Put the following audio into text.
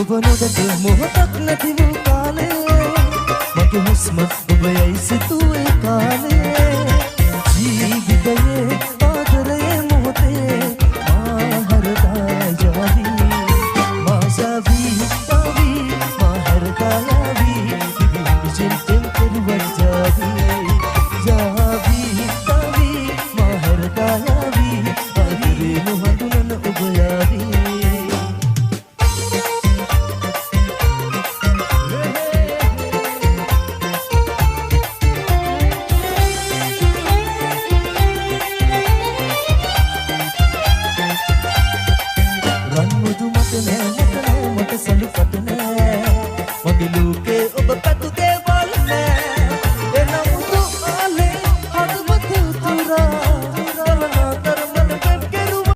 ඔබ නොදක මොහොතක් නැති වූ කාලේ මගේ හුස්ම ඔබ යයි සිතුවේ කාලේ